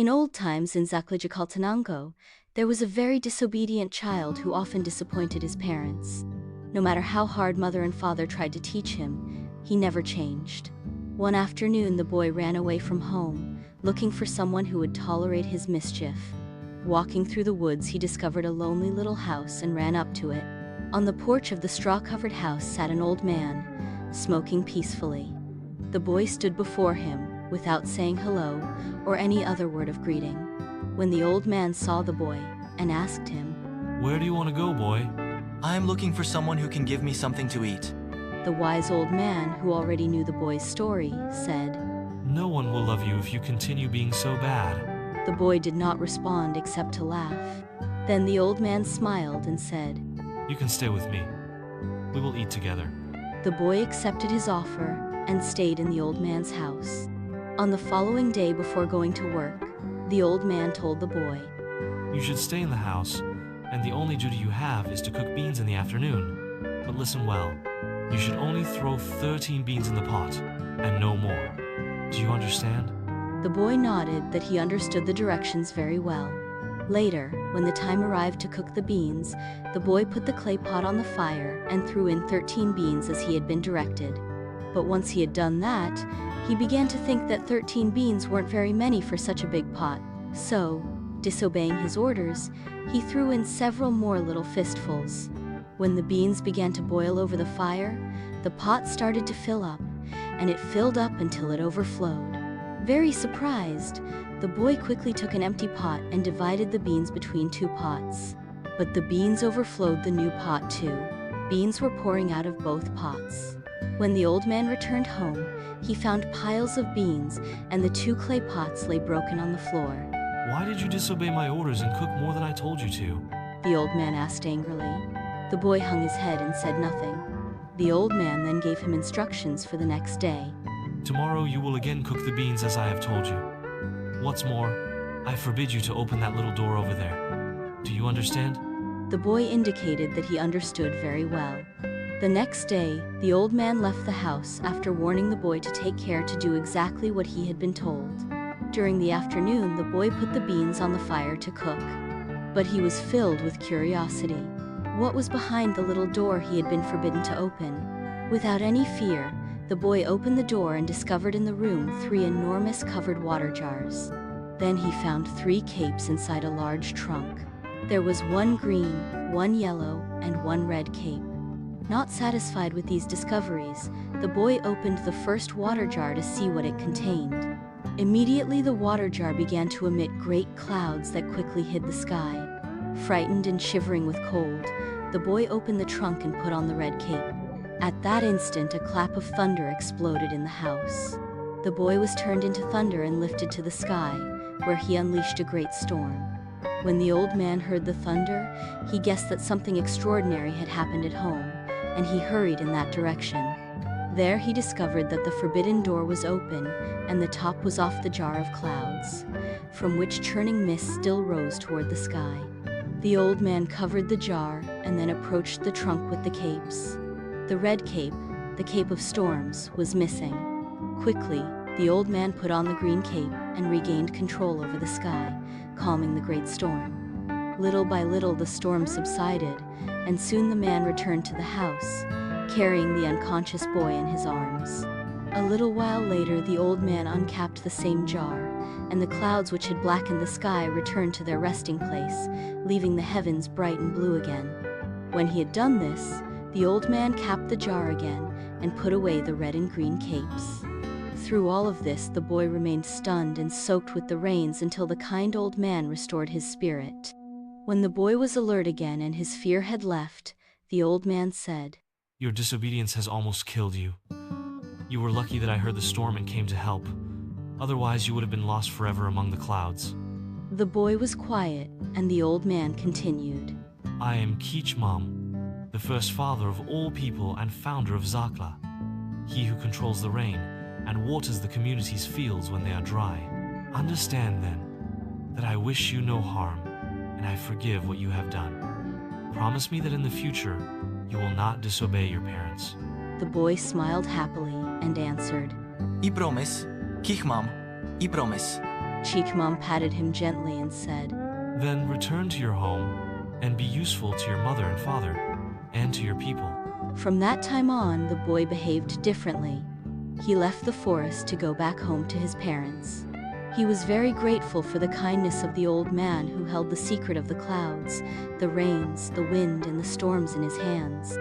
In old times in Xaqla Jacaltenango, there was a very disobedient child who often disappointed his parents. No matter how hard mother and father tried to teach him, he never changed. One afternoon, the boy ran away from home, looking for someone who would tolerate his mischief. Walking through the woods, he discovered a lonely little house and ran up to it. On the porch of the straw-covered house sat an old man, smoking peacefully. The boy stood before him, without saying hello or any other word of greeting. When the old man saw the boy and asked him, "Where do you want to go, boy?" I am looking for someone who can give me something to eat. the wise old man, who already knew the boy's story, said, "No one will love you if you continue being so bad." The boy did not respond except to laugh. Then the old man smiled and said, "You can stay with me. We will eat together." The boy accepted his offer and stayed in the old man's house. On the following day, before going to work, the old man told the boy, "You should stay in the house, and the only duty you have is to cook beans in the afternoon. But listen well, you should only throw 13 beans in the pot, and no more. Do you understand?" The boy nodded that he understood the directions very well. Later, when the time arrived to cook the beans, the boy put the clay pot on the fire and threw in 13 beans as he had been directed. But once he had done that, he began to think that 13 beans weren't very many for such a big pot. So, disobeying his orders, he threw in several more little fistfuls. When the beans began to boil over the fire, the pot started to fill up, and it filled up until it overflowed. Very surprised, the boy quickly took an empty pot and divided the beans between two pots. But the beans overflowed the new pot too. Beans were pouring out of both pots. When the old man returned home, he found piles of beans, and the two clay pots lay broken on the floor. "Why did you disobey my orders and cook more than I told you to?" The old man asked angrily. The boy hung his head and said nothing. The old man then gave him instructions for the next day. "Tomorrow you will again cook the beans as I have told you. What's more, I forbid you to open that little door over there. Do you understand?" The boy indicated that he understood very well. The next day, the old man left the house after warning the boy to take care to do exactly what he had been told. During the afternoon, the boy put the beans on the fire to cook. But he was filled with curiosity. What was behind the little door he had been forbidden to open? Without any fear, the boy opened the door and discovered in the room 3 enormous covered water jars. Then he found 3 capes inside a large trunk. There was 1 green, 1 yellow, and 1 red cape. Not satisfied with these discoveries, the boy opened the first water jar to see what it contained. Immediately, the water jar began to emit great clouds that quickly hid the sky. Frightened and shivering with cold, the boy opened the trunk and put on the red cape. At that instant, a clap of thunder exploded in the house. The boy was turned into thunder and lifted to the sky, where he unleashed a great storm. When the old man heard the thunder, he guessed that something extraordinary had happened at home, and he hurried in that direction. There he discovered that the forbidden door was open, and the top was off the jar of clouds, from which churning mist still rose toward the sky. The old man covered the jar and then approached the trunk with the capes. The red cape, the cape of storms, was missing. Quickly, the old man put on the green cape and regained control over the sky, calming the great storm. Little by little, the storm subsided, and soon the man returned to the house, carrying the unconscious boy in his arms. A little while later, the old man uncapped the same jar, and the clouds which had blackened the sky returned to their resting place, leaving the heavens bright and blue again. When he had done this, the old man capped the jar again and put away the red and green capes. Through all of this, the boy remained stunned and soaked with the rains until the kind old man restored his spirit. When the boy was alert again and his fear had left, the old man said, "Your disobedience has almost killed you. You were lucky that I heard the storm and came to help. Otherwise, you would have been lost forever among the clouds." The boy was quiet, and the old man continued, "I am Qich Mam, the first father of all people and founder of Xaqla, he who controls the rain and waters the community's fields when they are dry. Understand, then, that I wish you no harm, and I forgive what you have done. Promise me that in the future, you will not disobey your parents." The boy smiled happily and answered, I promise, Qich Mam, I promise. Qich Mam patted him gently and said, Then return to your home and be useful to your mother and father and to your people. From that time on, the boy behaved differently. He left the forest to go back home to his parents. He was very grateful for the kindness of the old man who held the secret of the clouds, the rains, the wind, and the storms in his hands.